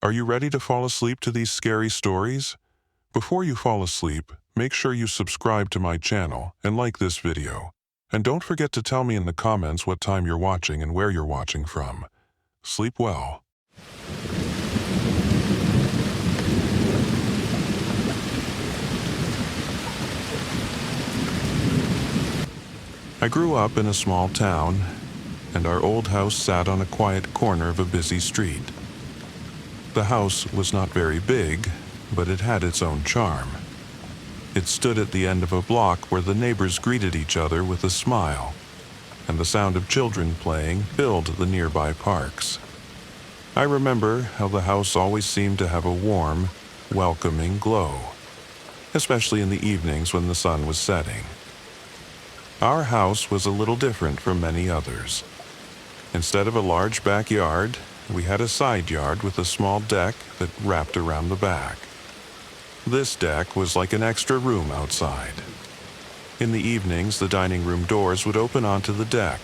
Are you ready to fall asleep to these scary stories? Before you fall asleep, make sure you subscribe to my channel and like this video. And don't forget to tell me in the comments what time you're watching and where you're watching from. Sleep well. I grew up in a small town, and our old house sat on a quiet corner of a busy street. The house was not very big, but it had its own charm. It stood at the end of a block where the neighbors greeted each other with a smile, and the sound of children playing filled the nearby parks. I remember how the house always seemed to have a warm, welcoming glow, especially in the evenings when the sun was setting. Our house was a little different from many others. Instead of a large backyard, we had a side yard with a small deck that wrapped around the back. This deck was like an extra room outside. In the evenings, the dining room doors would open onto the deck,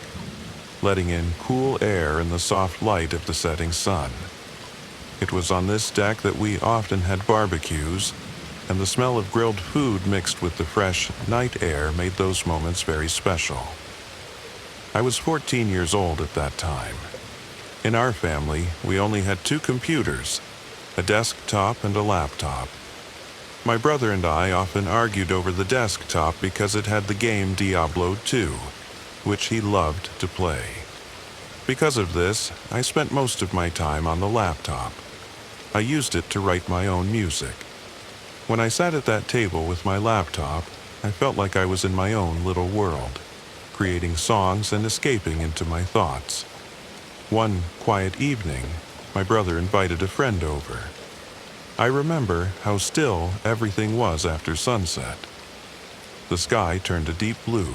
letting in cool air and the soft light of the setting sun. It was on this deck that we often had barbecues, and the smell of grilled food mixed with the fresh night air made those moments very special. I was 14 years old at that time. In our family, we only had 2 computers, a desktop and a laptop. My brother and I often argued over the desktop because it had the game Diablo 2, which he loved to play. Because of this, I spent most of my time on the laptop. I used it to write my own music. When I sat at that table with my laptop, I felt like I was in my own little world, creating songs and escaping into my thoughts. One quiet evening, my brother invited a friend over. I remember how still everything was after sunset. The sky turned a deep blue,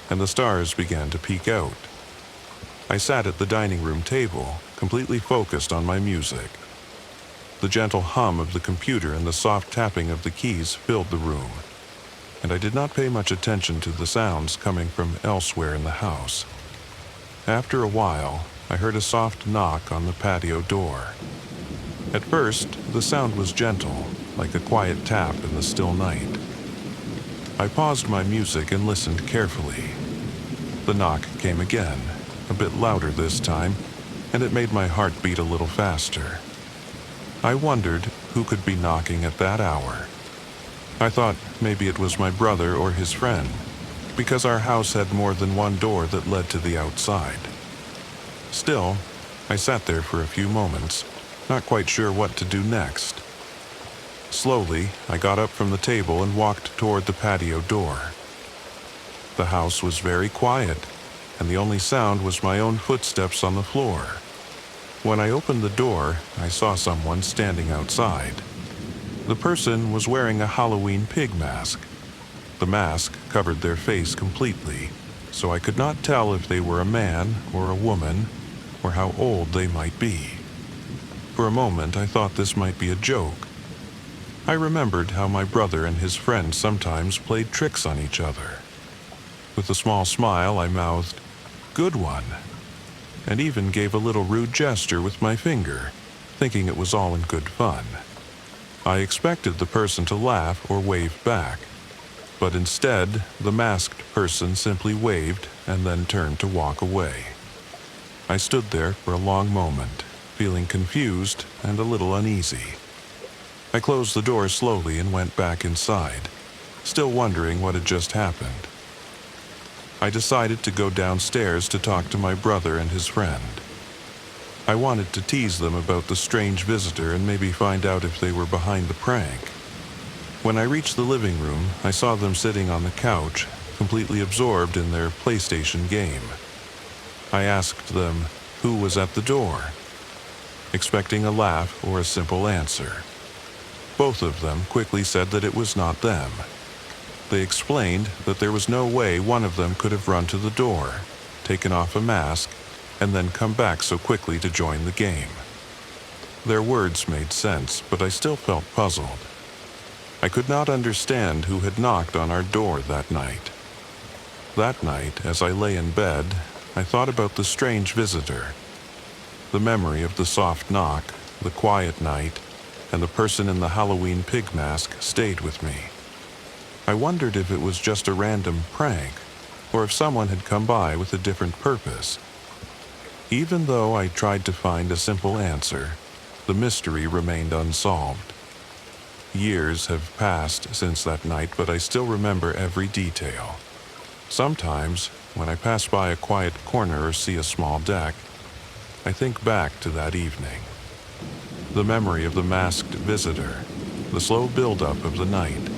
and the stars began to peek out. I sat at the dining room table, completely focused on my music. The gentle hum of the computer and the soft tapping of the keys filled the room, and I did not pay much attention to the sounds coming from elsewhere in the house. After a while, I heard a soft knock on the patio door. At first, the sound was gentle, like a quiet tap in the still night. I paused my music and listened carefully. The knock came again, a bit louder this time, and it made my heart beat a little faster. I wondered who could be knocking at that hour. I thought maybe it was my brother or his friend, because our house had more than one door that led to the outside. Still, I sat there for a few moments, not quite sure what to do next. Slowly, I got up from the table and walked toward the patio door. The house was very quiet, and the only sound was my own footsteps on the floor. When I opened the door, I saw someone standing outside. The person was wearing a Halloween pig mask. The mask covered their face completely, so I could not tell if they were a man or a woman, or how old they might be. For a moment, I thought this might be a joke. I remembered how my brother and his friend sometimes played tricks on each other. With a small smile, I mouthed, "Good one," and even gave a little rude gesture with my finger, thinking it was all in good fun. I expected the person to laugh or wave back, but instead, the masked person simply waved and then turned to walk away. I stood there for a long moment, feeling confused and a little uneasy. I closed the door slowly and went back inside, still wondering what had just happened. I decided to go downstairs to talk to my brother and his friend. I wanted to tease them about the strange visitor and maybe find out if they were behind the prank. When I reached the living room, I saw them sitting on the couch, completely absorbed in their PlayStation game. I asked them who was at the door, expecting a laugh or a simple answer. Both of them quickly said that it was not them. They explained that there was no way one of them could have run to the door, taken off a mask, and then come back so quickly to join the game. Their words made sense, but I still felt puzzled. I could not understand who had knocked on our door that night. That night, as I lay in bed, I thought about the strange visitor. The memory of the soft knock, the quiet night, and the person in the Halloween pig mask stayed with me. I wondered if it was just a random prank, or if someone had come by with a different purpose. Even though I tried to find a simple answer, the mystery remained unsolved. Years have passed since that night, but I still remember every detail. Sometimes, when I pass by a quiet corner or see a small deck, I think back to that evening. The memory of the masked visitor, the slow buildup of the night,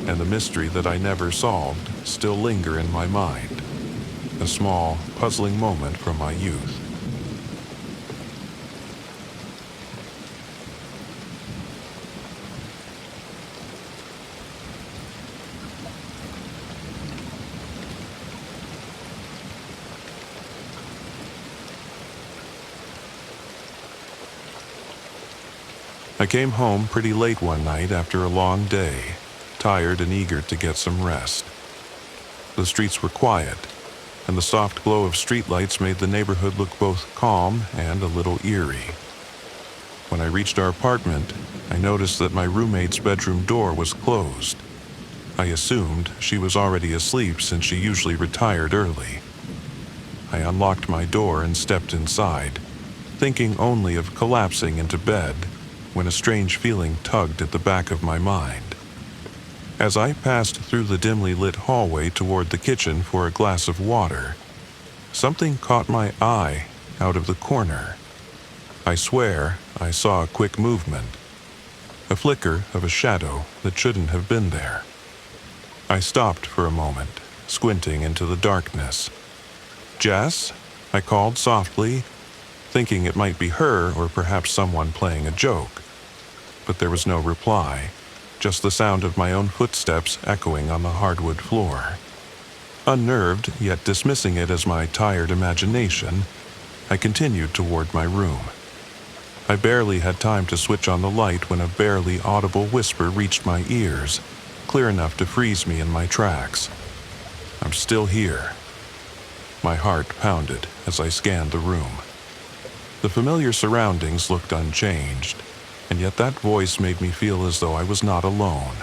and the mystery that I never solved still linger in my mind. A small, puzzling moment from my youth. I came home pretty late one night after a long day, tired and eager to get some rest. The streets were quiet, and the soft glow of streetlights made the neighborhood look both calm and a little eerie. When I reached our apartment, I noticed that my roommate's bedroom door was closed. I assumed she was already asleep since she usually retired early. I unlocked my door and stepped inside, thinking only of collapsing into bed, when a strange feeling tugged at the back of my mind. As I passed through the dimly lit hallway toward the kitchen for a glass of water, something caught my eye out of the corner. I swear I saw a quick movement, a flicker of a shadow that shouldn't have been there. I stopped for a moment, squinting into the darkness. "Jess?" I called softly, thinking it might be her or perhaps someone playing a joke. But there was no reply, just the sound of my own footsteps echoing on the hardwood floor. Unnerved, yet dismissing it as my tired imagination, I continued toward my room. I barely had time to switch on the light when a barely audible whisper reached my ears, clear enough to freeze me in my tracks. "I'm still here." My heart pounded as I scanned the room. The familiar surroundings looked unchanged, and yet that voice made me feel as though I was not alone.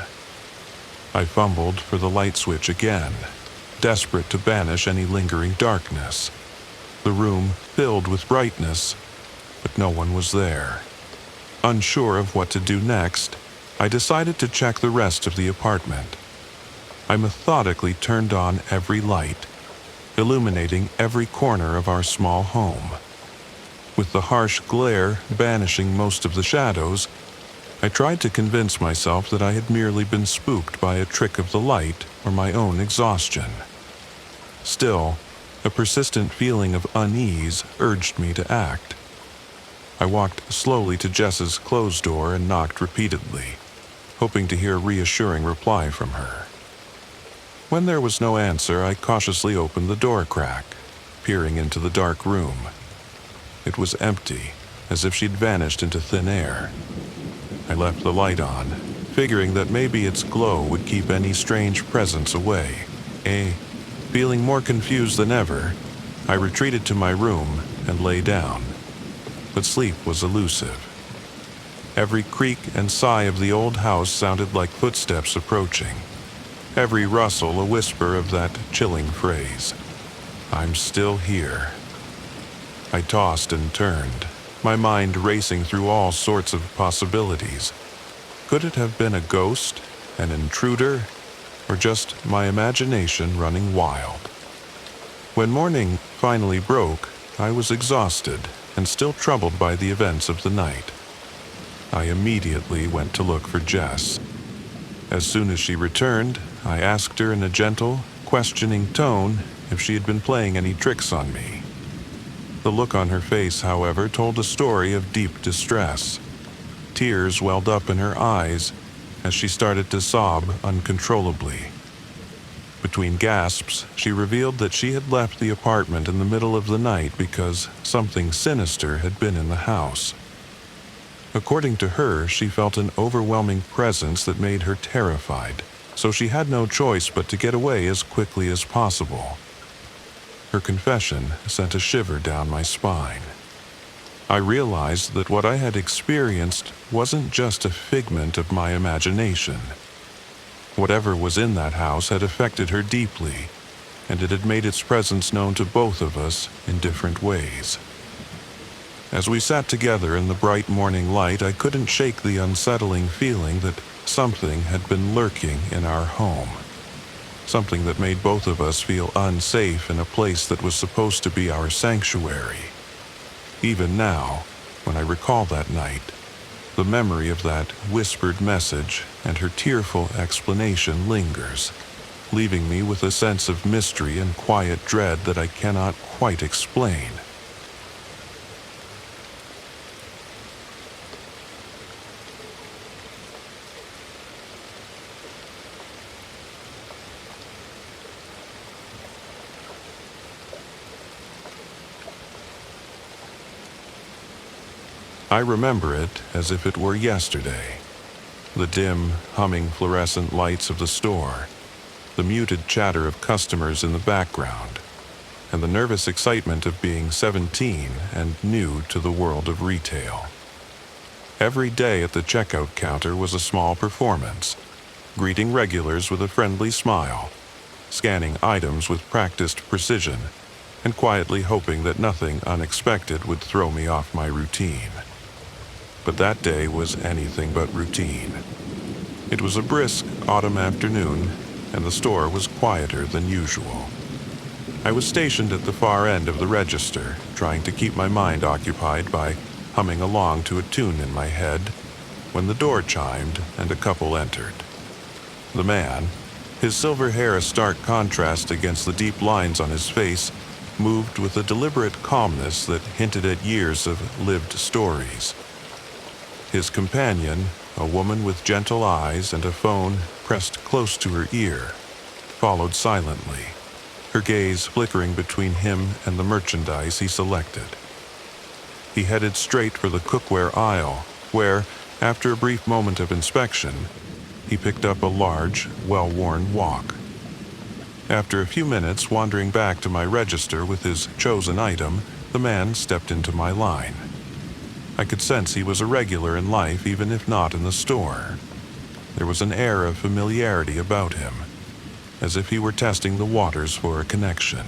I fumbled for the light switch again, desperate to banish any lingering darkness. The room filled with brightness, but no one was there. Unsure of what to do next, I decided to check the rest of the apartment. I methodically turned on every light, illuminating every corner of our small home. With the harsh glare banishing most of the shadows, I tried to convince myself that I had merely been spooked by a trick of the light or my own exhaustion. Still, a persistent feeling of unease urged me to act. I walked slowly to Jess's closed door and knocked repeatedly, hoping to hear a reassuring reply from her. When there was no answer, I cautiously opened the door crack, peering into the dark room. It was empty, as if she'd vanished into thin air. I left the light on, figuring that maybe its glow would keep any strange presence away. Feeling more confused than ever, I retreated to my room and lay down. But sleep was elusive. Every creak and sigh of the old house sounded like footsteps approaching. Every rustle a whisper of that chilling phrase, "I'm still here." I tossed and turned, my mind racing through all sorts of possibilities. Could it have been a ghost, an intruder, or just my imagination running wild? When morning finally broke, I was exhausted and still troubled by the events of the night. I immediately went to look for Jess. As soon as she returned, I asked her in a gentle, questioning tone if she had been playing any tricks on me. The look on her face, however, told a story of deep distress. Tears welled up in her eyes as she started to sob uncontrollably. Between gasps, she revealed that she had left the apartment in the middle of the night because something sinister had been in the house. According to her, she felt an overwhelming presence that made her terrified, so she had no choice but to get away as quickly as possible. Her confession sent a shiver down my spine. I realized that what I had experienced wasn't just a figment of my imagination. Whatever was in that house had affected her deeply, and it had made its presence known to both of us in different ways. As we sat together in the bright morning light, I couldn't shake the unsettling feeling that something had been lurking in our home. Something that made both of us feel unsafe in a place that was supposed to be our sanctuary. Even now, when I recall that night, the memory of that whispered message and her tearful explanation lingers, leaving me with a sense of mystery and quiet dread that I cannot quite explain. I remember it as if it were yesterday. The dim, humming fluorescent lights of the store, the muted chatter of customers in the background, and the nervous excitement of being 17 and new to the world of retail. Every day at the checkout counter was a small performance, greeting regulars with a friendly smile, scanning items with practiced precision, and quietly hoping that nothing unexpected would throw me off my routine. But that day was anything but routine. It was a brisk autumn afternoon, and the store was quieter than usual. I was stationed at the far end of the register, trying to keep my mind occupied by humming along to a tune in my head, when the door chimed and a couple entered. The man, his silver hair a stark contrast against the deep lines on his face, moved with a deliberate calmness that hinted at years of lived stories. His companion, a woman with gentle eyes and a phone pressed close to her ear, followed silently, her gaze flickering between him and the merchandise he selected. He headed straight for the cookware aisle, where, after a brief moment of inspection, he picked up a large, well-worn wok. After a few minutes wandering back to my register with his chosen item, the man stepped into my line. I could sense he was a regular in life, even if not in the store. There was an air of familiarity about him, as if he were testing the waters for a connection.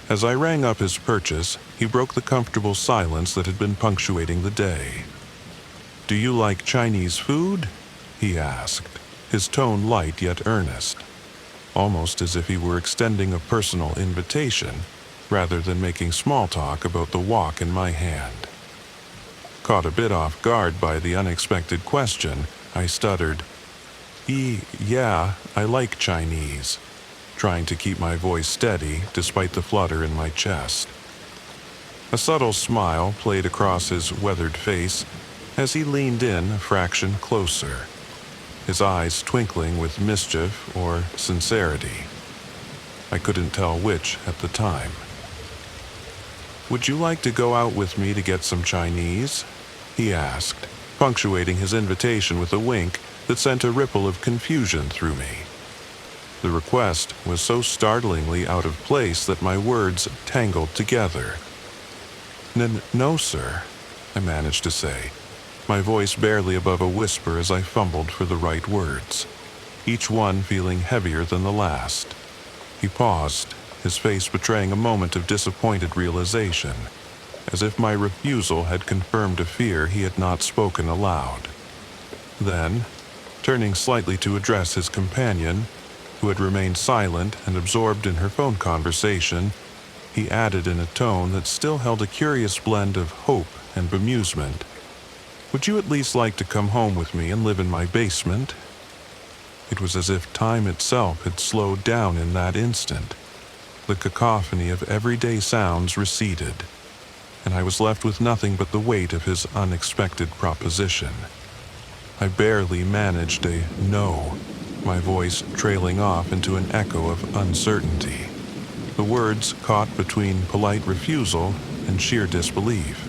As I rang up his purchase, he broke the comfortable silence that had been punctuating the day. "Do you like Chinese food?" he asked, his tone light yet earnest, almost as if he were extending a personal invitation rather than making small talk about the wok in my hand. Caught a bit off guard by the unexpected question, I stuttered, Yeah, I like Chinese," trying to keep my voice steady despite the flutter in my chest. A subtle smile played across his weathered face as he leaned in a fraction closer, his eyes twinkling with mischief or sincerity. I couldn't tell which at the time. "Would you like to go out with me to get some Chinese?" he asked, punctuating his invitation with a wink that sent a ripple of confusion through me. The request was so startlingly out of place that my words tangled together. No, sir," I managed to say, my voice barely above a whisper as I fumbled for the right words, each one feeling heavier than the last. He paused, his face betraying a moment of disappointed realization, as if my refusal had confirmed a fear he had not spoken aloud. Then, turning slightly to address his companion, who had remained silent and absorbed in her phone conversation, he added in a tone that still held a curious blend of hope and bemusement, "Would you at least like to come home with me and live in my basement?" It was as if time itself had slowed down in that instant. The cacophony of everyday sounds receded, and I was left with nothing but the weight of his unexpected proposition. I barely managed a "no," my voice trailing off into an echo of uncertainty, the words caught between polite refusal and sheer disbelief.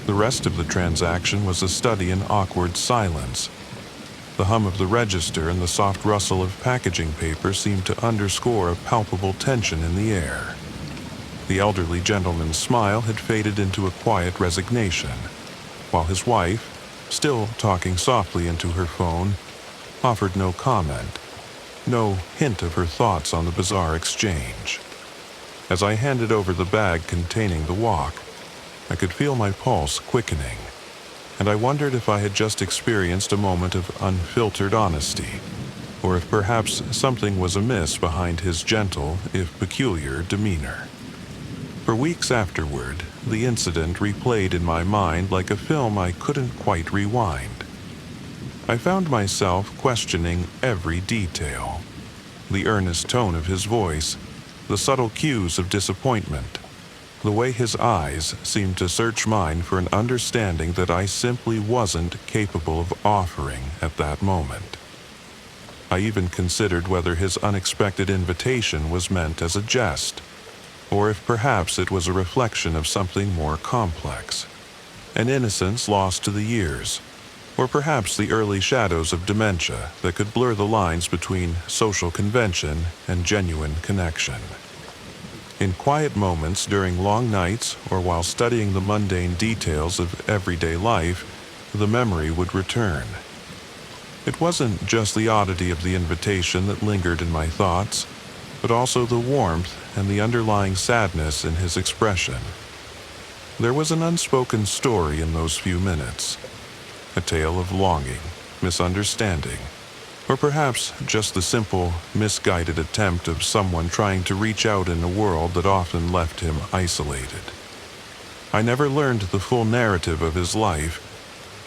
The rest of the transaction was a study in awkward silence. The hum of the register and the soft rustle of packaging paper seemed to underscore a palpable tension in the air. The elderly gentleman's smile had faded into a quiet resignation, while his wife, still talking softly into her phone, offered no comment, no hint of her thoughts on the bizarre exchange. As I handed over the bag containing the wok, I could feel my pulse quickening, and I wondered if I had just experienced a moment of unfiltered honesty, or if perhaps something was amiss behind his gentle, if peculiar, demeanor. For weeks afterward, the incident replayed in my mind like a film I couldn't quite rewind. I found myself questioning every detail. The earnest tone of his voice, the subtle cues of disappointment, the way his eyes seemed to search mine for an understanding that I simply wasn't capable of offering at that moment. I even considered whether his unexpected invitation was meant as a jest, or if perhaps it was a reflection of something more complex, an innocence lost to the years, or perhaps the early shadows of dementia that could blur the lines between social convention and genuine connection. In quiet moments during long nights or while studying the mundane details of everyday life, the memory would return. It wasn't just the oddity of the invitation that lingered in my thoughts, but also the warmth and the underlying sadness in his expression. There was an unspoken story in those few minutes, a tale of longing, misunderstanding, or perhaps just the simple, misguided attempt of someone trying to reach out in a world that often left him isolated. I never learned the full narrative of his life,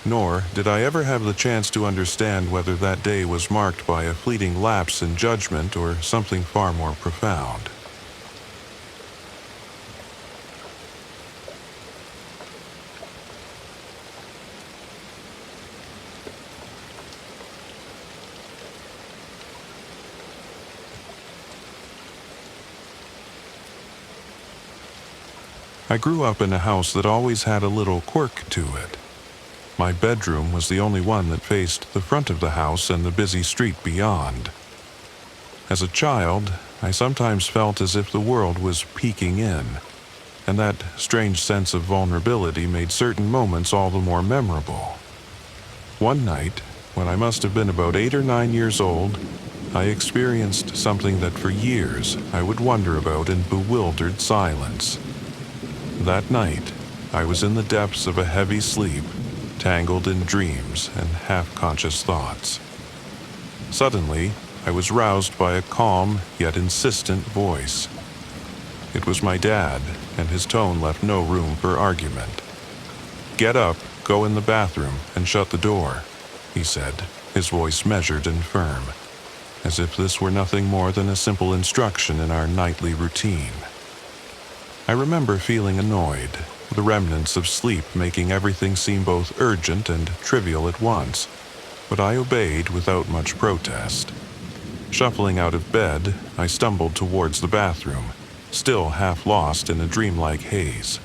nor did I ever have the chance to understand whether that day was marked by a fleeting lapse in judgment or something far more profound. I grew up in a house that always had a little quirk to it. My bedroom was the only one that faced the front of the house and the busy street beyond. As a child, I sometimes felt as if the world was peeking in, and that strange sense of vulnerability made certain moments all the more memorable. One night, when I must have been about 8 or 9 years old, I experienced something that for years I would wonder about in bewildered silence. That night, I was in the depths of a heavy sleep, tangled in dreams and half-conscious thoughts. Suddenly, I was roused by a calm yet insistent voice. It was my dad, and his tone left no room for argument. "Get up, go in the bathroom, and shut the door," he said, his voice measured and firm, as if this were nothing more than a simple instruction in our nightly routine. I remember feeling annoyed, the remnants of sleep making everything seem both urgent and trivial at once, but I obeyed without much protest. Shuffling out of bed, I stumbled towards the bathroom, still half lost in a dreamlike haze.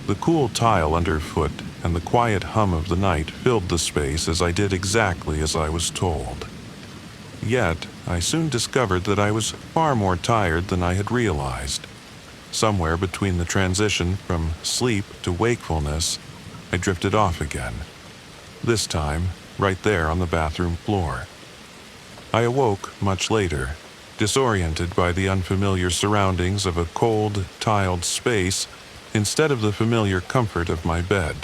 The cool tile underfoot and the quiet hum of the night filled the space as I did exactly as I was told. Yet, I soon discovered that I was far more tired than I had realized. Somewhere between the transition from sleep to wakefulness, I drifted off again. This time, right there on the bathroom floor. I awoke much later, disoriented by the unfamiliar surroundings of a cold, tiled space instead of the familiar comfort of my bed.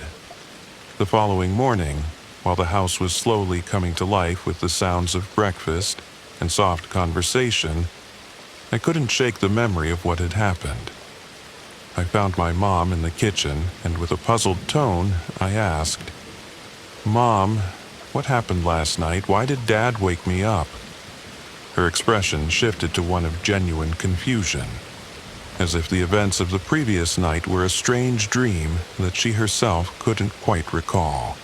The following morning, while the house was slowly coming to life with the sounds of breakfast and soft conversation, I couldn't shake the memory of what had happened. I found my mom in the kitchen, and with a puzzled tone, I asked, "Mom, what happened last night? Why did Dad wake me up?" Her expression shifted to one of genuine confusion, as if the events of the previous night were a strange dream that she herself couldn't quite recall.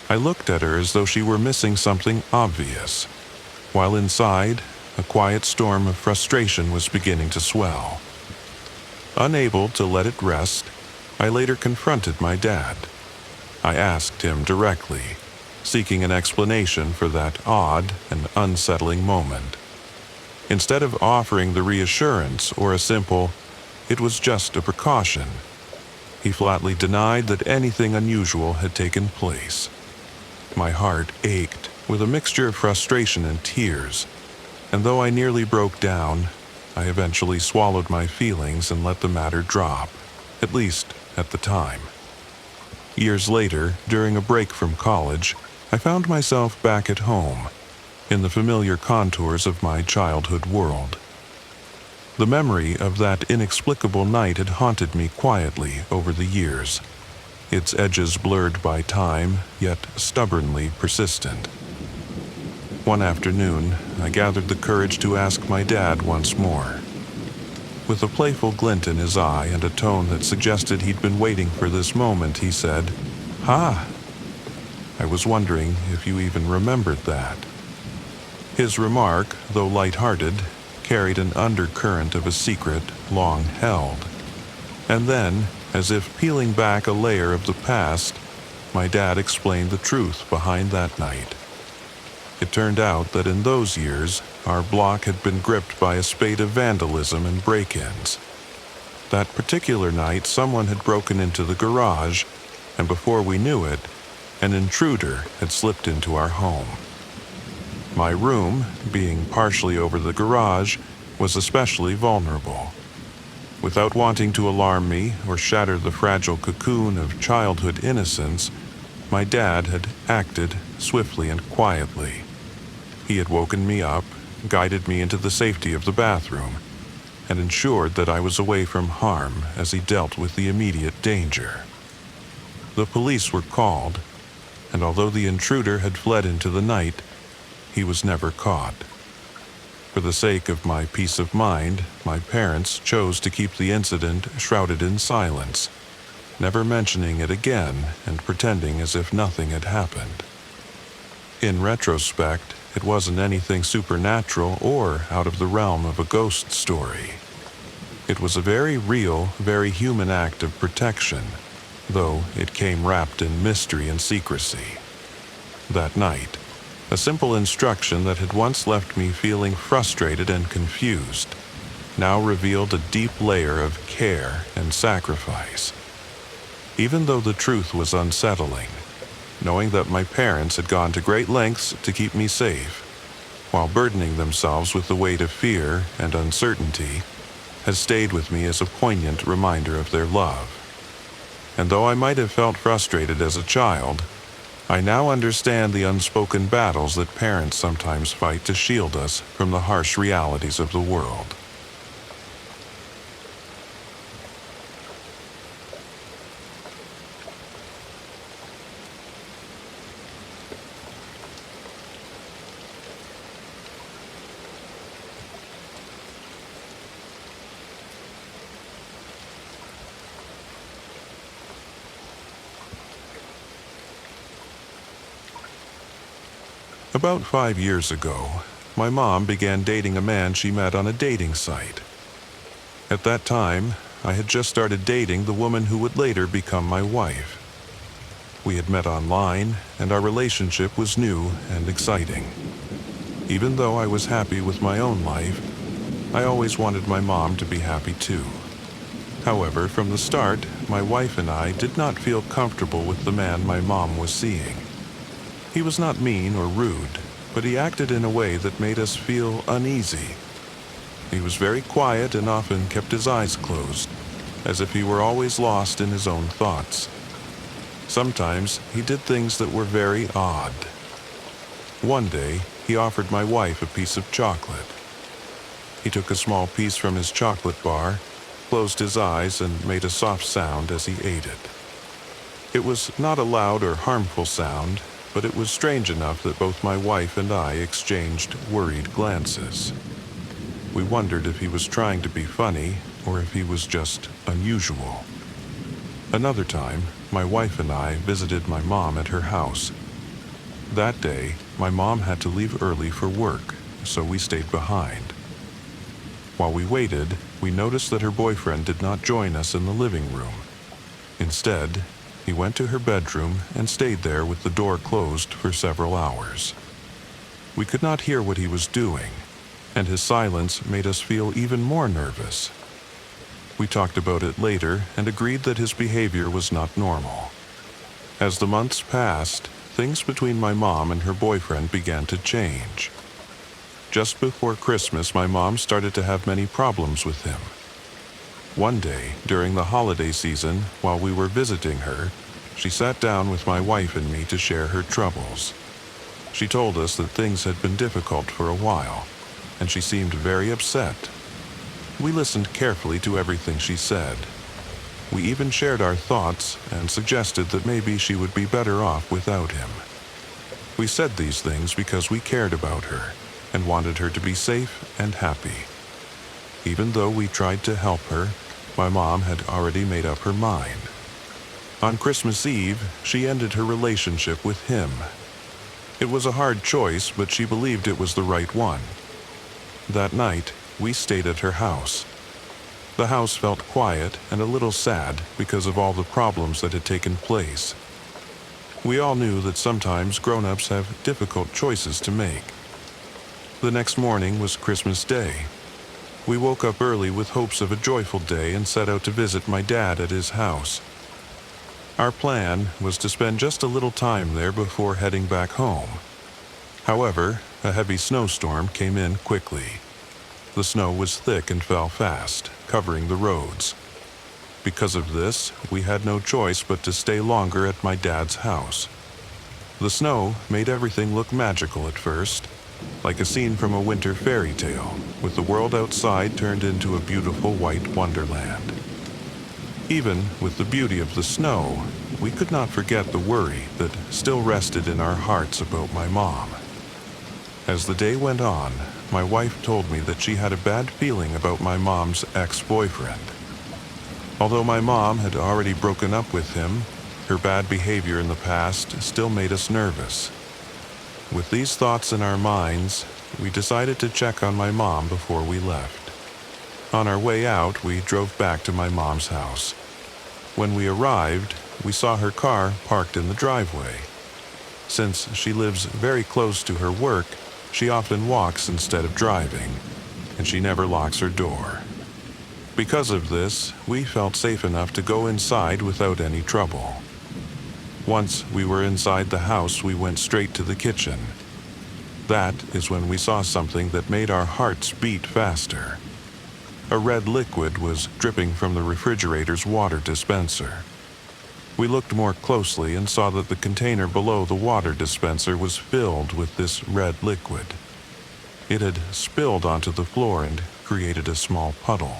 I looked at her as though she were missing something obvious, while inside, a quiet storm of frustration was beginning to swell. Unable to let it rest, I later confronted my dad. I asked him directly, seeking an explanation for that odd and unsettling moment. Instead of offering the reassurance or a simple, it was just a precaution. He flatly denied that anything unusual had taken place. My heart ached with a mixture of frustration and tears, and though I nearly broke down, I eventually swallowed my feelings and let the matter drop, at least at the time. Years later, during a break from college, I found myself back at home, in the familiar contours of my childhood world. The memory of that inexplicable night had haunted me quietly over the years, its edges blurred by time, yet stubbornly persistent. One afternoon, I gathered the courage to ask my dad once more. With a playful glint in his eye and a tone that suggested he'd been waiting for this moment, he said, "Ha! I was wondering if you even remembered that." His remark, though light-hearted, carried an undercurrent of a secret long held. And then, as if peeling back a layer of the past, my dad explained the truth behind that night. It turned out that in those years, our block had been gripped by a spate of vandalism and break-ins. That particular night, someone had broken into the garage, and before we knew it, an intruder had slipped into our home. My room, being partially over the garage, was especially vulnerable. Without wanting to alarm me or shatter the fragile cocoon of childhood innocence, my dad had acted swiftly and quietly. He had woken me up, guided me into the safety of the bathroom, and ensured that I was away from harm as he dealt with the immediate danger. The police were called, and although the intruder had fled into the night, he was never caught. For the sake of my peace of mind, my parents chose to keep the incident shrouded in silence, never mentioning it again and pretending as if nothing had happened. In retrospect, it wasn't anything supernatural or out of the realm of a ghost story. It was a very real, very human act of protection, though it came wrapped in mystery and secrecy. That night, a simple instruction that had once left me feeling frustrated and confused now revealed a deep layer of care and sacrifice. Even though the truth was unsettling, knowing that my parents had gone to great lengths to keep me safe, while burdening themselves with the weight of fear and uncertainty, has stayed with me as a poignant reminder of their love. And though I might have felt frustrated as a child, I now understand the unspoken battles that parents sometimes fight to shield us from the harsh realities of the world. About 5 years ago, my mom began dating a man she met on a dating site. At that time, I had just started dating the woman who would later become my wife. We had met online, and our relationship was new and exciting. Even though I was happy with my own life, I always wanted my mom to be happy too. However, from the start, my wife and I did not feel comfortable with the man my mom was seeing. He was not mean or rude, but he acted in a way that made us feel uneasy. He was very quiet and often kept his eyes closed, as if he were always lost in his own thoughts. Sometimes he did things that were very odd. One day, he offered my wife a piece of chocolate. He took a small piece from his chocolate bar, closed his eyes, and made a soft sound as he ate it. It was not a loud or harmful sound, but it was strange enough that both my wife and I exchanged worried glances. We wondered if he was trying to be funny or if he was just unusual. Another time, my wife and I visited my mom at her house. That day, my mom had to leave early for work, so we stayed behind. While we waited, we noticed that her boyfriend did not join us in the living room. Instead, he went to her bedroom and stayed there with the door closed for several hours. We could not hear what he was doing, and his silence made us feel even more nervous. We talked about it later and agreed that his behavior was not normal. As the months passed, things between my mom and her boyfriend began to change. Just before Christmas, my mom started to have many problems with him. One day, during the holiday season, while we were visiting her, she sat down with my wife and me to share her troubles. She told us that things had been difficult for a while, and she seemed very upset. We listened carefully to everything she said. We even shared our thoughts and suggested that maybe she would be better off without him. We said these things because we cared about her and wanted her to be safe and happy. Even though we tried to help her, my mom had already made up her mind. On Christmas Eve, she ended her relationship with him. It was a hard choice, but she believed it was the right one. That night, we stayed at her house. The house felt quiet and a little sad because of all the problems that had taken place. We all knew that sometimes grown-ups have difficult choices to make. The next morning was Christmas Day. We woke up early with hopes of a joyful day and set out to visit my dad at his house. Our plan was to spend just a little time there before heading back home. However, a heavy snowstorm came in quickly. The snow was thick and fell fast, covering the roads. Because of this, we had no choice but to stay longer at my dad's house. The snow made everything look magical at first, like a scene from a winter fairy tale, with the world outside turned into a beautiful white wonderland. Even with the beauty of the snow, we could not forget the worry that still rested in our hearts about my mom. As the day went on, my wife told me that she had a bad feeling about my mom's ex-boyfriend. Although my mom had already broken up with him, her bad behavior in the past still made us nervous. With these thoughts in our minds, we decided to check on my mom before we left. On our way out, we drove back to my mom's house. When we arrived, we saw her car parked in the driveway. Since she lives very close to her work, she often walks instead of driving, and she never locks her door. Because of this, we felt safe enough to go inside without any trouble. Once we were inside the house, we went straight to the kitchen. That is when we saw something that made our hearts beat faster. A red liquid was dripping from the refrigerator's water dispenser. We looked more closely and saw that the container below the water dispenser was filled with this red liquid. It had spilled onto the floor and created a small puddle.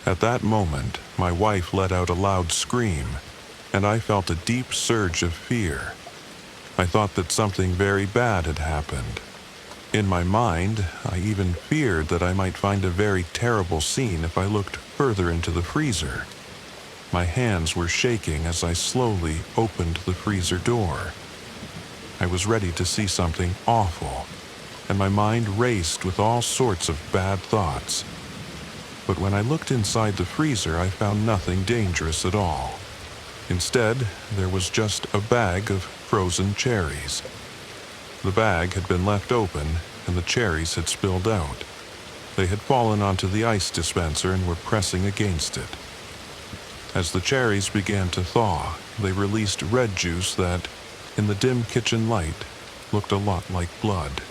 At that moment, my wife let out a loud scream, and I felt a deep surge of fear. I thought that something very bad had happened. In my mind, I even feared that I might find a very terrible scene if I looked further into the freezer. My hands were shaking as I slowly opened the freezer door. I was ready to see something awful, and my mind raced with all sorts of bad thoughts. But when I looked inside the freezer, I found nothing dangerous at all. Instead, there was just a bag of frozen cherries. The bag had been left open, and the cherries had spilled out. They had fallen onto the ice dispenser and were pressing against it. As the cherries began to thaw, they released red juice that, in the dim kitchen light, looked a lot like blood.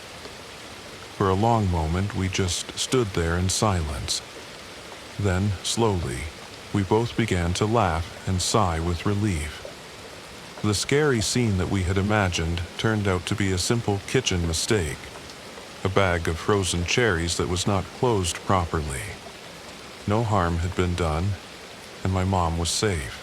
For a long moment, we just stood there in silence. Then, slowly, we both began to laugh and sigh with relief. The scary scene that we had imagined turned out to be a simple kitchen mistake. A bag of frozen cherries that was not closed properly. No harm had been done, and my mom was safe.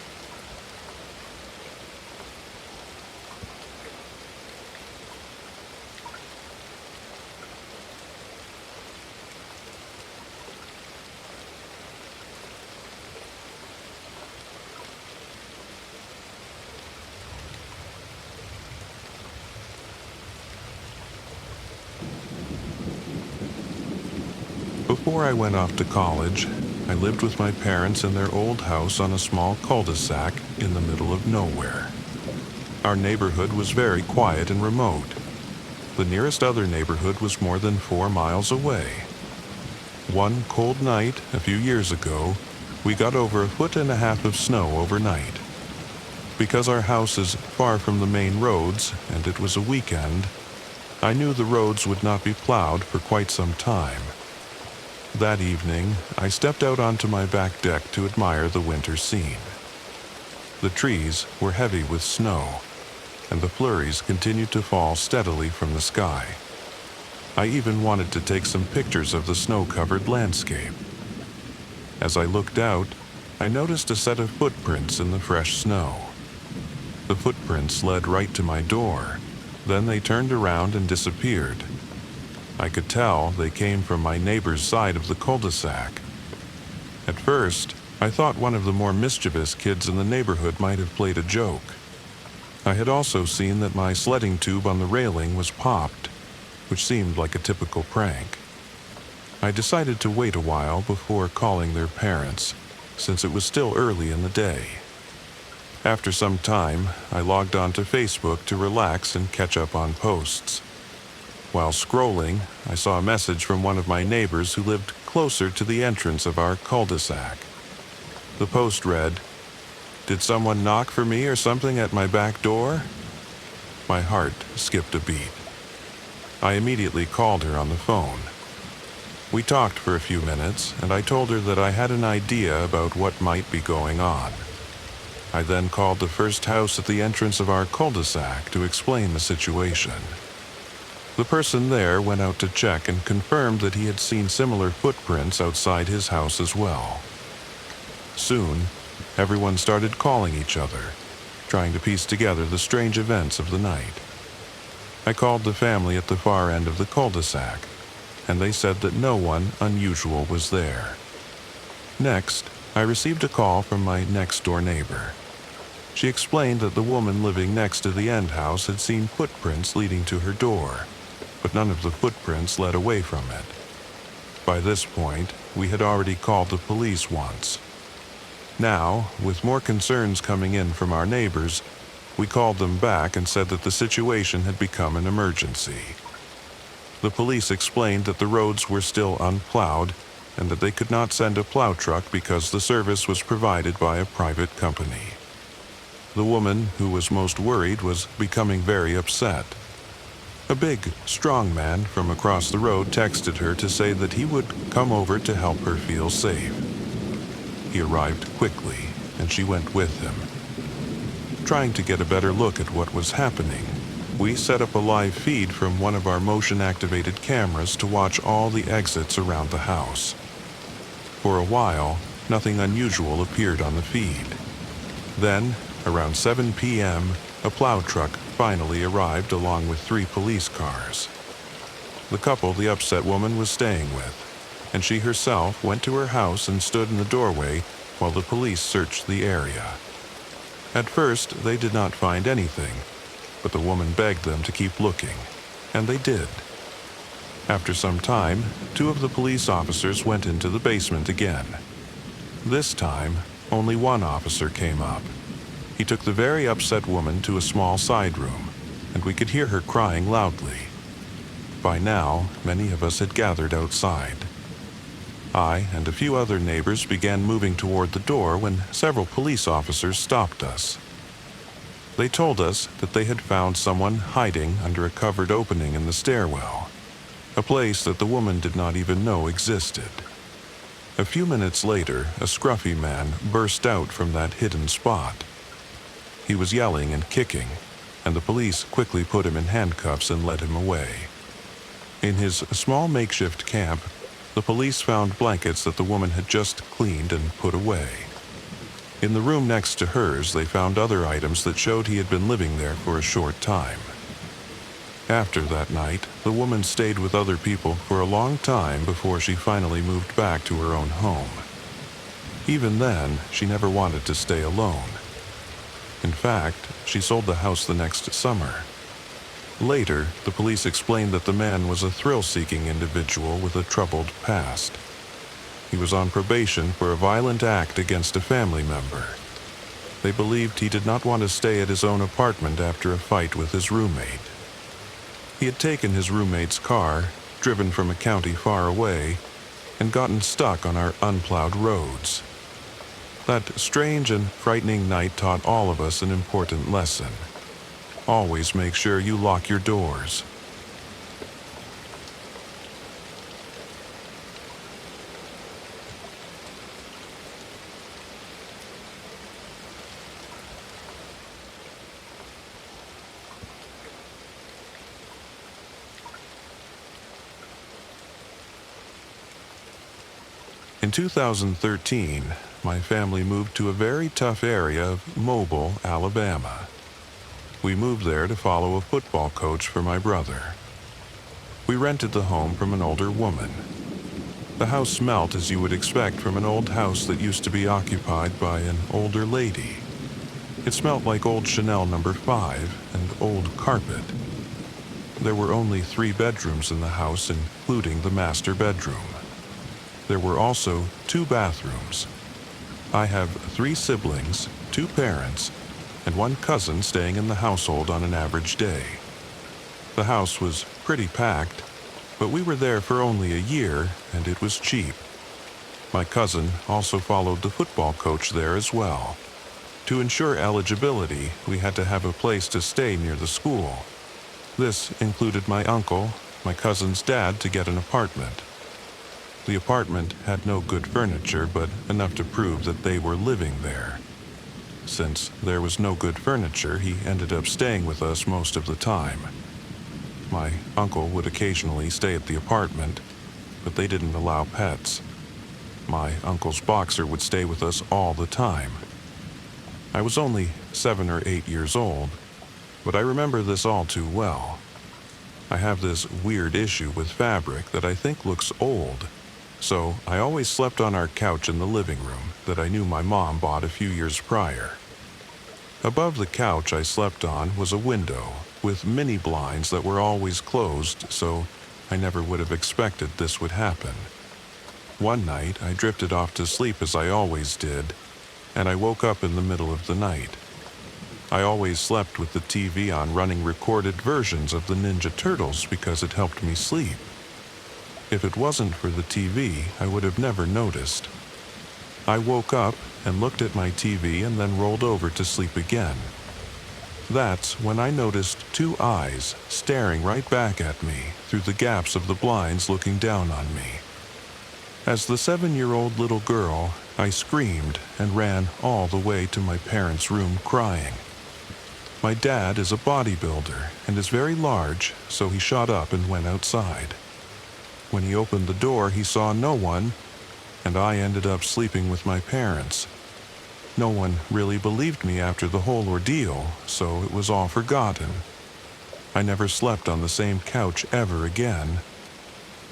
Before I went off to college, I lived with my parents in their old house on a small cul-de-sac in the middle of nowhere. Our neighborhood was very quiet and remote. The nearest other neighborhood was more than 4 miles away. One cold night a few years ago, We got over 1.5 feet of snow overnight. Because our house is far from the main roads and it was a weekend, I knew the roads would not be plowed for quite some time. That evening, I stepped out onto my back deck to admire the winter scene. The trees were heavy with snow, and the flurries continued to fall steadily from the sky. I even wanted to take some pictures of the snow-covered landscape. As I looked out, I noticed a set of footprints in the fresh snow. The footprints led right to my door. Then they turned around and disappeared. I could tell they came from my neighbor's side of the cul-de-sac. At first, I thought one of the more mischievous kids in the neighborhood might have played a joke. I had also seen that my sledding tube on the railing was popped, which seemed like a typical prank. I decided to wait a while before calling their parents, since it was still early in the day. After some time, I logged on to Facebook to relax and catch up on posts. While scrolling, I saw a message from one of my neighbors who lived closer to the entrance of our cul-de-sac. The post read, "Did someone knock for me or something at my back door?" My heart skipped a beat. I immediately called her on the phone. We talked for a few minutes, and I told her that I had an idea about what might be going on. I then called the first house at the entrance of our cul-de-sac to explain the situation. The person there went out to check and confirmed that he had seen similar footprints outside his house as well. Soon, everyone started calling each other, trying to piece together the strange events of the night. I called the family at the far end of the cul-de-sac, and they said that no one unusual was there. Next, I received a call from my next-door neighbor. She explained that the woman living next to the end house had seen footprints leading to her door, but none of the footprints led away from it. By this point, we had already called the police once. Now, with more concerns coming in from our neighbors, we called them back and said that the situation had become an emergency. The police explained that the roads were still unplowed and that they could not send a plow truck because the service was provided by a private company. The woman who was most worried was becoming very upset. A big, strong man from across the road texted her to say that he would come over to help her feel safe. He arrived quickly, and she went with him. Trying to get a better look at what was happening, we set up a live feed from one of our motion-activated cameras to watch all the exits around the house. For a while, nothing unusual appeared on the feed. Then, around 7 p.m., a plow truck finally arrived along with 3 police cars. The couple the upset woman was staying with, and she herself went to her house and stood in the doorway while the police searched the area. At first, they did not find anything, but the woman begged them to keep looking, and they did. After some time, 2 of the police officers went into the basement again. This time, only 1 officer came up. He took the very upset woman to a small side room, and we could hear her crying loudly. By now, many of us had gathered outside. I and a few other neighbors began moving toward the door when several police officers stopped us. They told us that they had found someone hiding under a covered opening in the stairwell, a place that the woman did not even know existed. A few minutes later, a scruffy man burst out from that hidden spot. He was yelling and kicking, and the police quickly put him in handcuffs and led him away. In his small makeshift camp, the police found blankets that the woman had just cleaned and put away. In the room next to hers, they found other items that showed he had been living there for a short time. After that night, the woman stayed with other people for a long time before she finally moved back to her own home. Even then, she never wanted to stay alone. In fact, she sold the house the next summer. Later, the police explained that the man was a thrill-seeking individual with a troubled past. He was on probation for a violent act against a family member. They believed he did not want to stay at his own apartment after a fight with his roommate. He had taken his roommate's car, driven from a county far away, and gotten stuck on our unplowed roads. That strange and frightening night taught all of us an important lesson. Always make sure you lock your doors. In 2013, my family moved to a very tough area of Mobile, Alabama. We moved there to follow a football coach for my brother. We rented the home from an older woman. The house smelt as you would expect from an old house that used to be occupied by an older lady. It smelt like old Chanel No. 5 and old carpet. There were only 3 bedrooms in the house, including the master bedroom. There were also 2 bathrooms. I have 3 siblings, 2 parents, and 1 cousin staying in the household on an average day. The house was pretty packed, but we were there for only a year, and it was cheap. My cousin also followed the football coach there as well. To ensure eligibility, we had to have a place to stay near the school. This included my uncle, my cousin's dad, to get an apartment. The apartment had no good furniture, but enough to prove that they were living there. Since there was no good furniture, he ended up staying with us most of the time. My uncle would occasionally stay at the apartment, but they didn't allow pets. My uncle's boxer would stay with us all the time. I was only 7 or 8 years old, but I remember this all too well. I have this weird issue with fabric that I think looks old. So I always slept on our couch in the living room that I knew my mom bought a few years prior. Above the couch I slept on was a window with mini blinds that were always closed, so I never would have expected this would happen. One night I drifted off to sleep as I always did, and I woke up in the middle of the night. I always slept with the TV on running recorded versions of the Ninja Turtles because it helped me sleep. If it wasn't for the TV, I would have never noticed. I woke up and looked at my TV and then rolled over to sleep again. That's when I noticed 2 eyes staring right back at me through the gaps of the blinds, looking down on me. As the 7-year-old little girl, I screamed and ran all the way to my parents' room crying. My dad is a bodybuilder and is very large, so he shot up and went outside. When he opened the door, he saw no one, and I ended up sleeping with my parents. No one really believed me after the whole ordeal, so it was all forgotten. I never slept on the same couch ever again.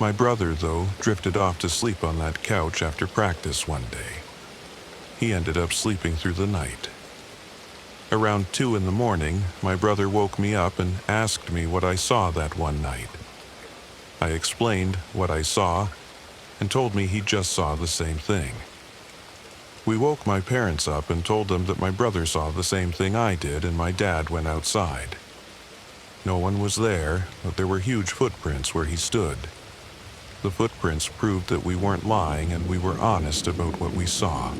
My brother, though, drifted off to sleep on that couch after practice one day. He ended up sleeping through the night. Around 2 in the morning, my brother woke me up and asked me what I saw that one night. I explained what I saw and told me he just saw the same thing. We woke my parents up and told them that my brother saw the same thing I did and my dad went outside. No one was there, but there were huge footprints where he stood. The footprints proved that we weren't lying and we were honest about what we saw.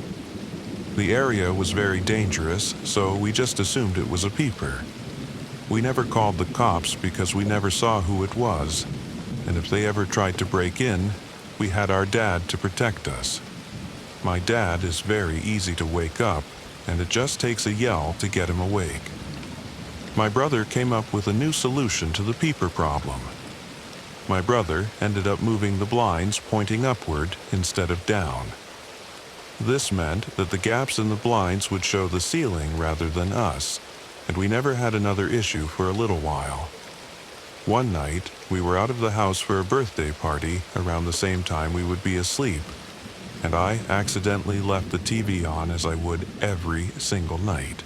The area was very dangerous, so we just assumed it was a peeper. We never called the cops because we never saw who it was, and if they ever tried to break in, we had our dad to protect us. My dad is very easy to wake up, and it just takes a yell to get him awake. My brother came up with a new solution to the peeper problem. My brother ended up moving the blinds pointing upward instead of down. This meant that the gaps in the blinds would show the ceiling rather than us, and we never had another issue for a little while. One night, we were out of the house for a birthday party around the same time we would be asleep, and I accidentally left the TV on as I would every single night.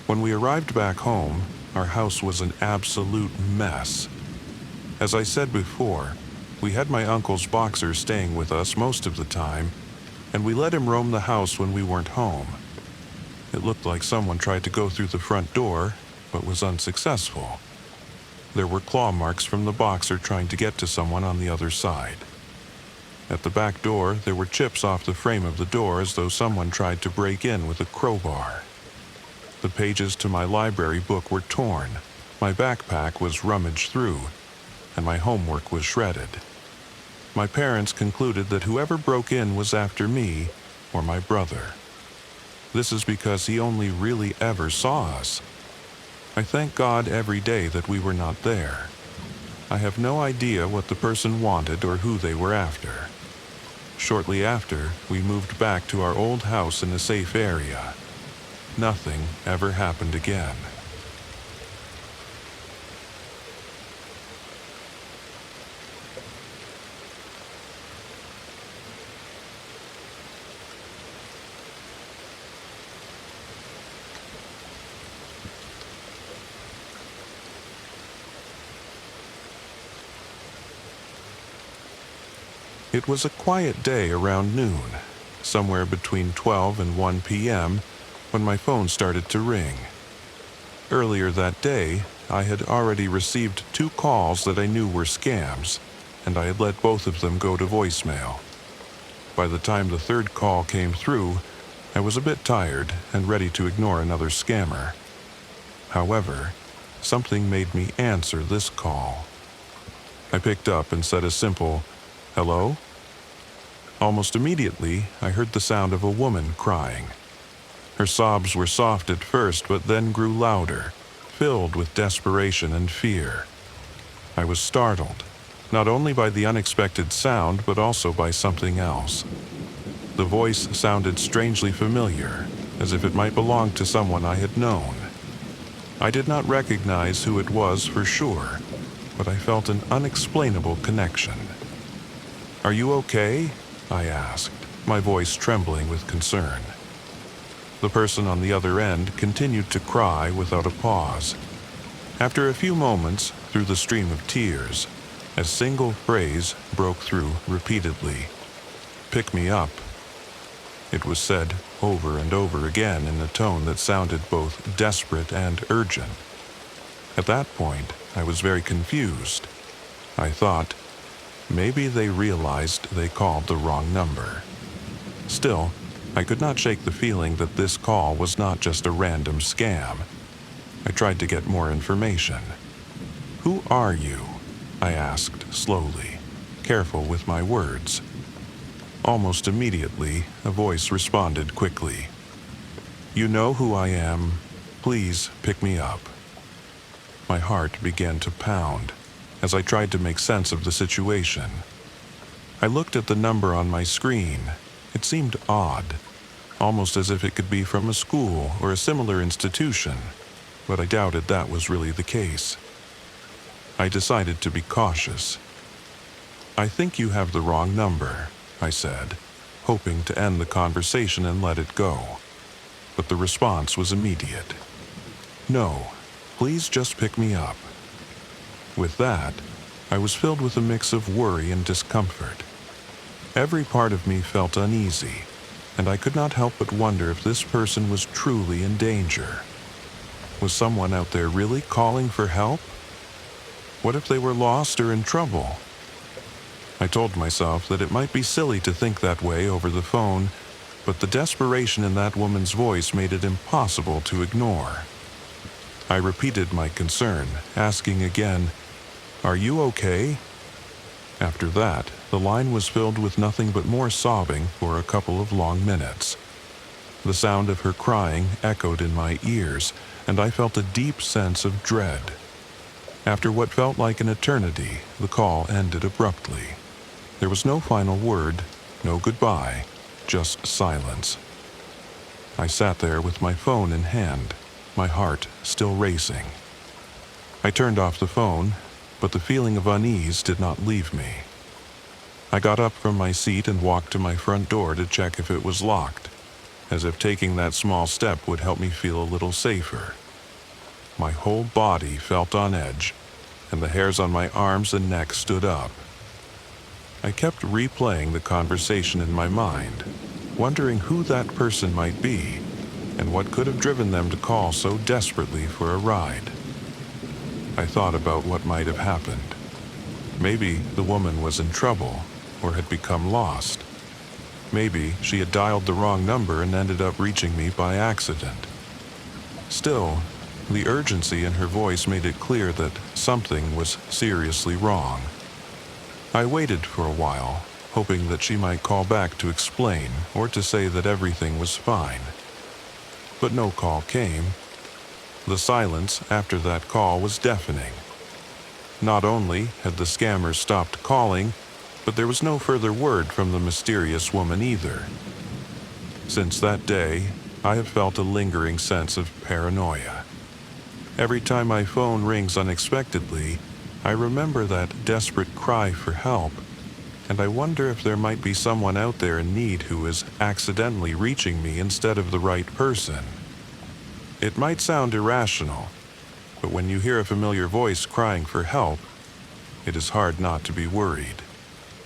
When we arrived back home, our house was an absolute mess. As I said before, we had my uncle's boxer staying with us most of the time, and we let him roam the house when we weren't home. It looked like someone tried to go through the front door, but was unsuccessful. There were claw marks from the boxer trying to get to someone on the other side. At the back door, there were chips off the frame of the door as though someone tried to break in with a crowbar. The pages to my library book were torn, my backpack was rummaged through, and my homework was shredded. My parents concluded that whoever broke in was after me or my brother. This is because he only really ever saw us. I thank God every day that we were not there. I have no idea what the person wanted or who they were after. Shortly after, we moved back to our old house in a safe area. Nothing ever happened again. It was a quiet day around noon, somewhere between 12 and 1 p.m., when my phone started to ring. Earlier that day, I had already received 2 calls that I knew were scams, and I had let both of them go to voicemail. By the time the 3rd call came through, I was a bit tired and ready to ignore another scammer. However, something made me answer this call. I picked up and said a simple, "Hello?" Almost immediately, I heard the sound of a woman crying. Her sobs were soft at first, but then grew louder, filled with desperation and fear. I was startled, not only by the unexpected sound, but also by something else. The voice sounded strangely familiar, as if it might belong to someone I had known. I did not recognize who it was for sure, but I felt an unexplainable connection. "Are you okay?" I asked, my voice trembling with concern. The person on the other end continued to cry without a pause. After a few moments, through the stream of tears, a single phrase broke through repeatedly. "Pick me up." It was said over and over again in a tone that sounded both desperate and urgent. At that point, I was very confused. I thought, maybe they realized they called the wrong number. Still, I could not shake the feeling that this call was not just a random scam. I tried to get more information. "Who are you?" I asked slowly, careful with my words. Almost immediately, a voice responded quickly. "You know who I am. Please pick me up." My heart began to pound as I tried to make sense of the situation. I looked at the number on my screen. It seemed odd, almost as if it could be from a school or a similar institution, but I doubted that was really the case. I decided to be cautious. "I think you have the wrong number," I said, hoping to end the conversation and let it go. But the response was immediate. "No, please just pick me up." With that, I was filled with a mix of worry and discomfort. Every part of me felt uneasy, and I could not help but wonder if this person was truly in danger. Was someone out there really calling for help? What if they were lost or in trouble? I told myself that it might be silly to think that way over the phone, but the desperation in that woman's voice made it impossible to ignore. I repeated my concern, asking again, "Are you okay?" After that, the line was filled with nothing but more sobbing for a couple of long minutes. The sound of her crying echoed in my ears, and I felt a deep sense of dread. After what felt like an eternity, the call ended abruptly. There was no final word, no goodbye, just silence. I sat there with my phone in hand, my heart still racing. I turned off the phone, but the feeling of unease did not leave me. I got up from my seat and walked to my front door to check if it was locked, as if taking that small step would help me feel a little safer. My whole body felt on edge, and the hairs on my arms and neck stood up. I kept replaying the conversation in my mind, wondering who that person might be and what could have driven them to call so desperately for a ride. I thought about what might have happened. Maybe the woman was in trouble, or had become lost. Maybe she had dialed the wrong number and ended up reaching me by accident. Still, the urgency in her voice made it clear that something was seriously wrong. I waited for a while, hoping that she might call back to explain or to say that everything was fine. But no call came. The silence after that call was deafening. Not only had the scammers stopped calling, but there was no further word from the mysterious woman either. Since that day, I have felt a lingering sense of paranoia. Every time my phone rings unexpectedly, I remember that desperate cry for help, and I wonder if there might be someone out there in need who is accidentally reaching me instead of the right person. It might sound irrational, but when you hear a familiar voice crying for help, it is hard not to be worried.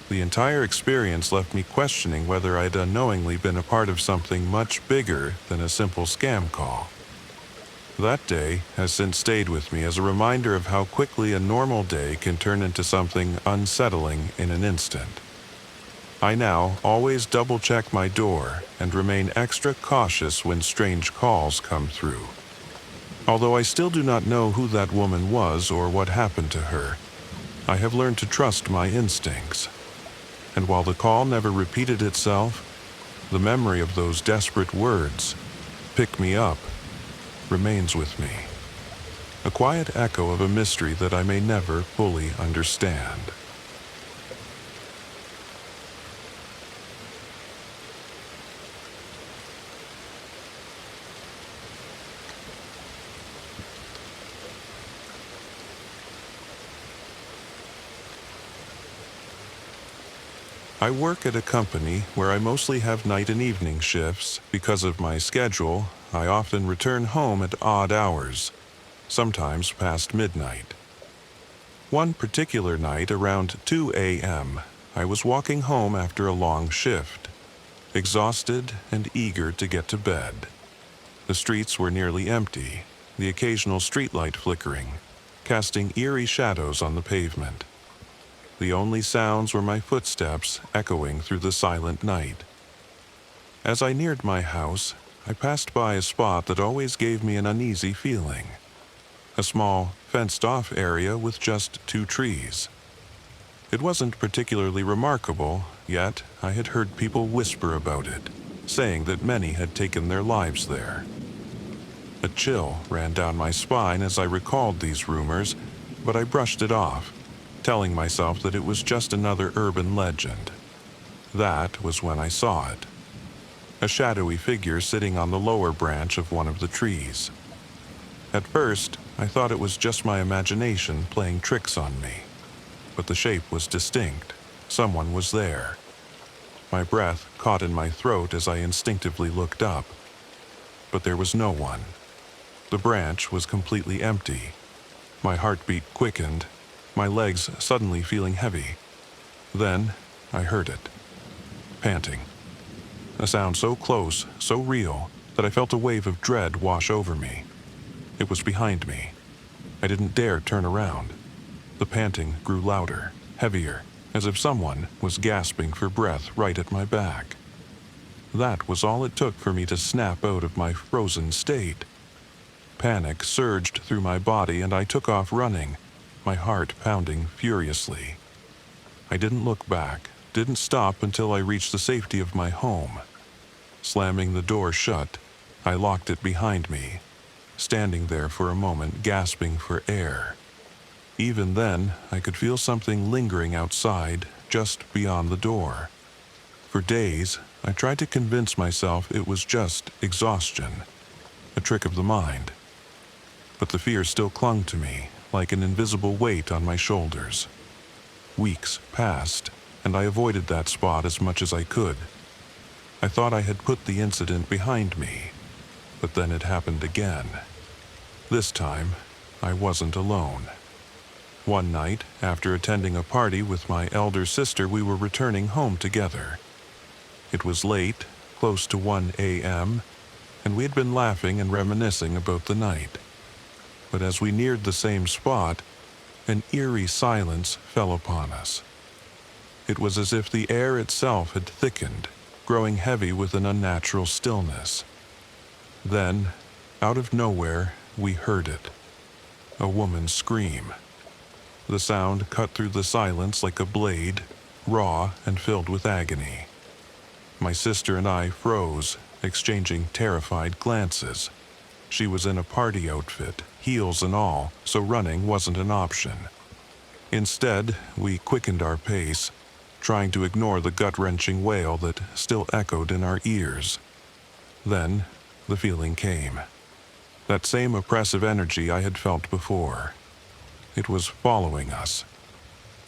The entire experience left me questioning whether I'd unknowingly been a part of something much bigger than a simple scam call. That day has since stayed with me as a reminder of how quickly a normal day can turn into something unsettling in an instant. I now always double-check my door and remain extra cautious when strange calls come through. Although I still do not know who that woman was or what happened to her, I have learned to trust my instincts. And while the call never repeated itself, the memory of those desperate words, "Pick me up," remains with me. A quiet echo of a mystery that I may never fully understand. I work at a company where I mostly have night and evening shifts. Because of my schedule, I often return home at odd hours, sometimes past midnight. One particular night around 2 a.m., I was walking home after a long shift, exhausted and eager to get to bed. The streets were nearly empty, the occasional streetlight flickering, casting eerie shadows on the pavement. The only sounds were my footsteps echoing through the silent night. As I neared my house, I passed by a spot that always gave me an uneasy feeling. A small, fenced-off area with just 2 trees. It wasn't particularly remarkable, yet I had heard people whisper about it, saying that many had taken their lives there. A chill ran down my spine as I recalled these rumors, but I brushed it off, telling myself that it was just another urban legend. That was when I saw it. A shadowy figure sitting on the lower branch of one of the trees. At first, I thought it was just my imagination playing tricks on me. But the shape was distinct. Someone was there. My breath caught in my throat as I instinctively looked up. But there was no one. The branch was completely empty. My heartbeat quickened, my legs suddenly feeling heavy. Then I heard it. Panting. A sound so close, so real, that I felt a wave of dread wash over me. It was behind me. I didn't dare turn around. The panting grew louder, heavier, as if someone was gasping for breath right at my back. That was all it took for me to snap out of my frozen state. Panic surged through my body and I took off running, my heart pounding furiously. I didn't look back, didn't stop until I reached the safety of my home. Slamming the door shut, I locked it behind me, standing there for a moment gasping for air. Even then, I could feel something lingering outside, just beyond the door. For days, I tried to convince myself it was just exhaustion, a trick of the mind. But the fear still clung to me, like an invisible weight on my shoulders. Weeks passed, and I avoided that spot as much as I could. I thought I had put the incident behind me, but then it happened again. This time, I wasn't alone. One night, after attending a party with my elder sister, we were returning home together. It was late, close to 1 a.m., and we had been laughing and reminiscing about the night. But as we neared the same spot, an eerie silence fell upon us. It was as if the air itself had thickened, growing heavy with an unnatural stillness. Then, out of nowhere, we heard it. A woman's scream. The sound cut through the silence like a blade, raw and filled with agony. My sister and I froze, exchanging terrified glances. She was in a party outfit, heels and all, so running wasn't an option. Instead, we quickened our pace, trying to ignore the gut-wrenching wail that still echoed in our ears. Then, the feeling came. That same oppressive energy I had felt before. It was following us.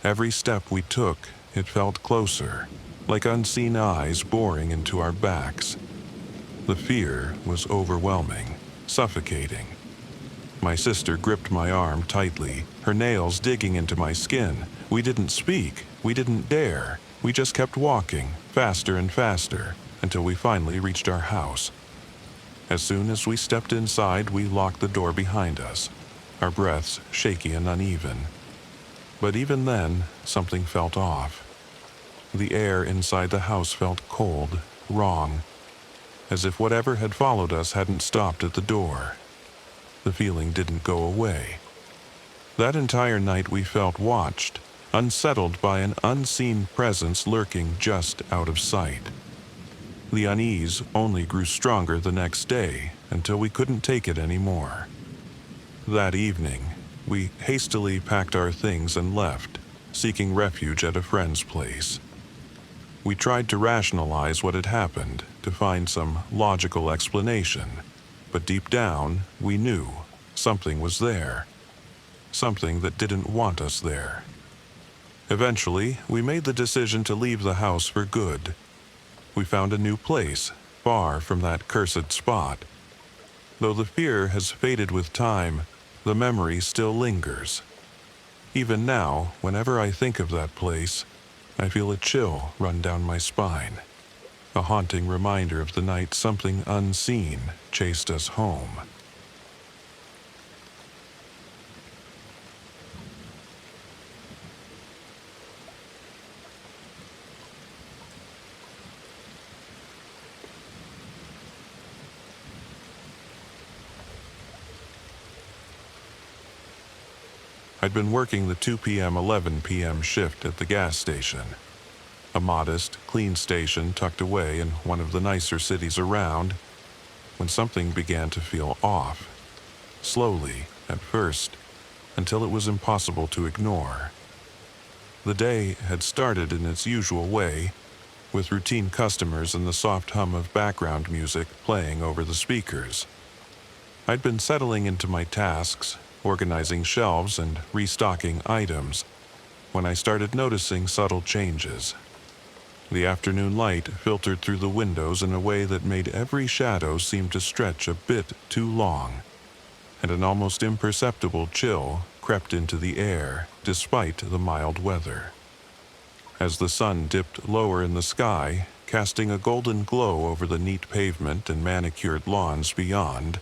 Every step we took, it felt closer, like unseen eyes boring into our backs. The fear was overwhelming, suffocating. My sister gripped my arm tightly, her nails digging into my skin. We didn't speak, we didn't dare. We just kept walking, faster and faster, until we finally reached our house. As soon as we stepped inside, we locked the door behind us, our breaths shaky and uneven. But even then, something felt off. The air inside the house felt cold, wrong, as if whatever had followed us hadn't stopped at the door. The feeling didn't go away. That entire night we felt watched, unsettled by an unseen presence lurking just out of sight. The unease only grew stronger the next day until we couldn't take it anymore. That evening, we hastily packed our things and left, seeking refuge at a friend's place. We tried to rationalize what had happened, to find some logical explanation, but deep down, we knew something was there. Something that didn't want us there. Eventually, we made the decision to leave the house for good. We found a new place, far from that cursed spot. Though the fear has faded with time, the memory still lingers. Even now, whenever I think of that place, I feel a chill run down my spine. A haunting reminder of the night something unseen chased us home. I'd been working the 2 p.m. 11 p.m. shift at the gas station, a modest, clean station tucked away in one of the nicer cities around, when something began to feel off, slowly at first, until it was impossible to ignore. The day had started in its usual way, with routine customers and the soft hum of background music playing over the speakers. I'd been settling into my tasks, organizing shelves and restocking items, when I started noticing subtle changes. The afternoon light filtered through the windows in a way that made every shadow seem to stretch a bit too long, and an almost imperceptible chill crept into the air despite the mild weather. As the sun dipped lower in the sky, casting a golden glow over the neat pavement and manicured lawns beyond,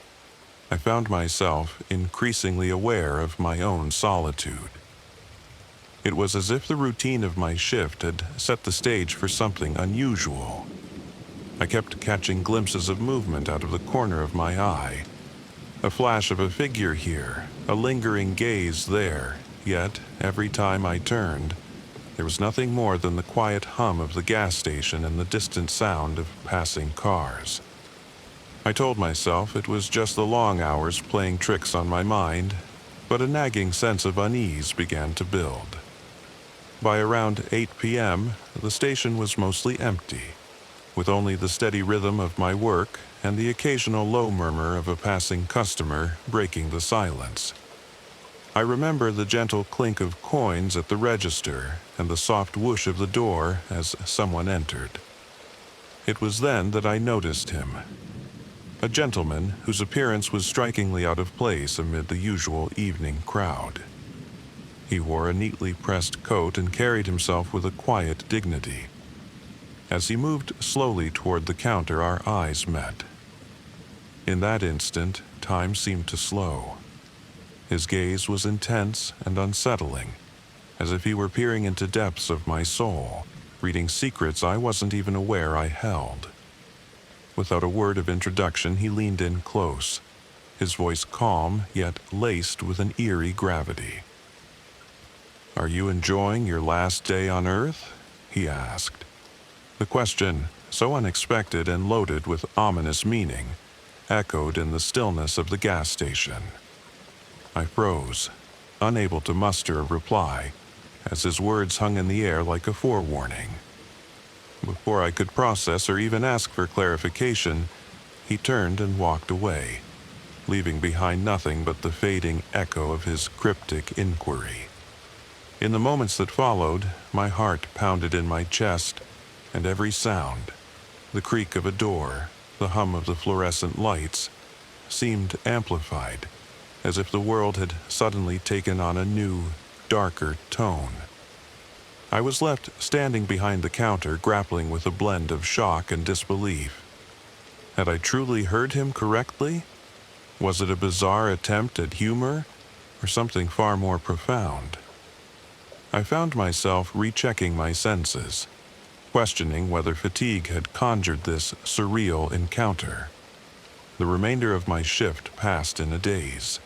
I found myself increasingly aware of my own solitude. It was as if the routine of my shift had set the stage for something unusual. I kept catching glimpses of movement out of the corner of my eye. A flash of a figure here, a lingering gaze there, yet every time I turned, there was nothing more than the quiet hum of the gas station and the distant sound of passing cars. I told myself it was just the long hours playing tricks on my mind, but a nagging sense of unease began to build. By around 8 p.m., the station was mostly empty, with only the steady rhythm of my work and the occasional low murmur of a passing customer breaking the silence. I remember the gentle clink of coins at the register and the soft whoosh of the door as someone entered. It was then that I noticed him. A gentleman whose appearance was strikingly out of place amid the usual evening crowd. He wore a neatly pressed coat and carried himself with a quiet dignity. As he moved slowly toward the counter, our eyes met. In that instant, time seemed to slow. His gaze was intense and unsettling, as if he were peering into depths of my soul, reading secrets I wasn't even aware I held. Without a word of introduction, he leaned in close, his voice calm yet laced with an eerie gravity. "Are you enjoying your last day on Earth?" he asked. The question, so unexpected and loaded with ominous meaning, echoed in the stillness of the gas station. I froze, unable to muster a reply, as his words hung in the air like a forewarning. Before I could process or even ask for clarification, he turned and walked away, leaving behind nothing but the fading echo of his cryptic inquiry. In the moments that followed, my heart pounded in my chest, and every sound, the creak of a door, the hum of the fluorescent lights, seemed amplified, as if the world had suddenly taken on a new, darker tone. I was left standing behind the counter, grappling with a blend of shock and disbelief. Had I truly heard him correctly? Was it a bizarre attempt at humor, or something far more profound? I found myself rechecking my senses, questioning whether fatigue had conjured this surreal encounter. The remainder of my shift passed in a daze.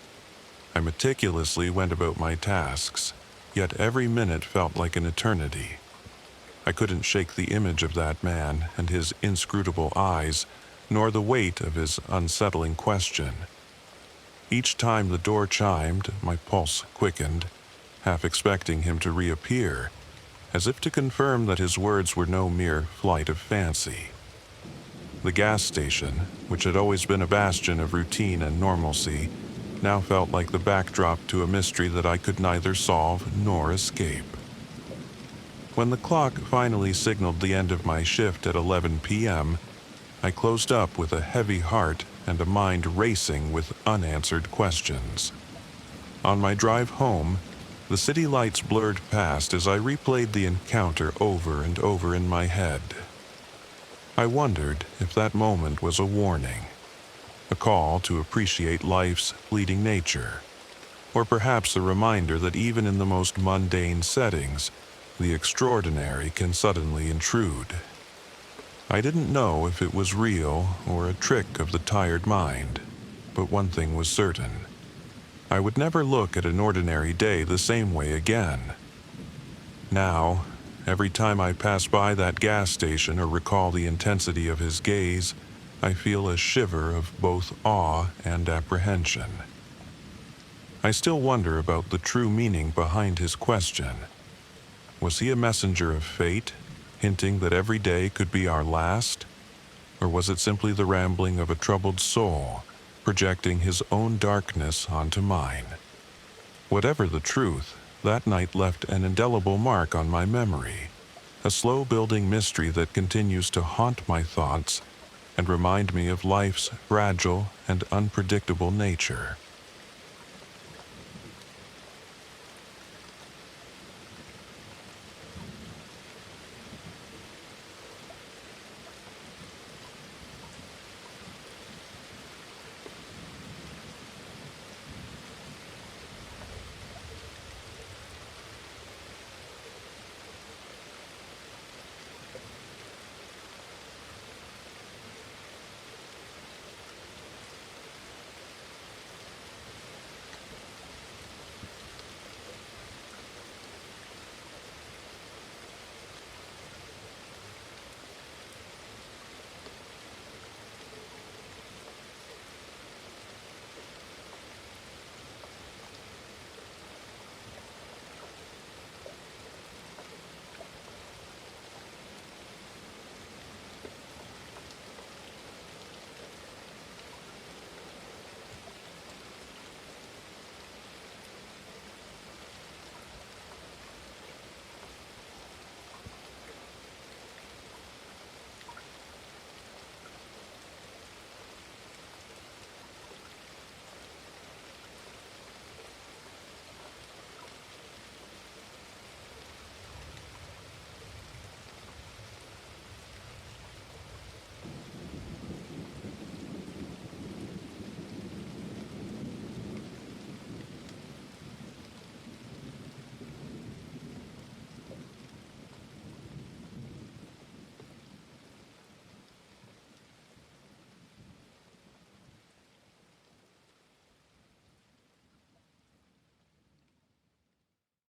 I meticulously went about my tasks, yet every minute felt like an eternity. I couldn't shake the image of that man and his inscrutable eyes, nor the weight of his unsettling question. Each time the door chimed, my pulse quickened, half expecting him to reappear, as if to confirm that his words were no mere flight of fancy. The gas station, which had always been a bastion of routine and normalcy, now felt like the backdrop to a mystery that I could neither solve nor escape. When the clock finally signaled the end of my shift at 11 p.m., I closed up with a heavy heart and a mind racing with unanswered questions. On my drive home, the city lights blurred past as I replayed the encounter over and over in my head. I wondered if that moment was a warning, a call to appreciate life's fleeting nature, or perhaps a reminder that even in the most mundane settings, the extraordinary can suddenly intrude. I didn't know if it was real or a trick of the tired mind, but one thing was certain. I would never look at an ordinary day the same way again. Now, every time I pass by that gas station or recall the intensity of his gaze, I feel a shiver of both awe and apprehension. I still wonder about the true meaning behind his question. Was he a messenger of fate, hinting that every day could be our last? Or was it simply the rambling of a troubled soul, projecting his own darkness onto mine? Whatever the truth, that night left an indelible mark on my memory, a slow-building mystery that continues to haunt my thoughts and remind me of life's fragile and unpredictable nature.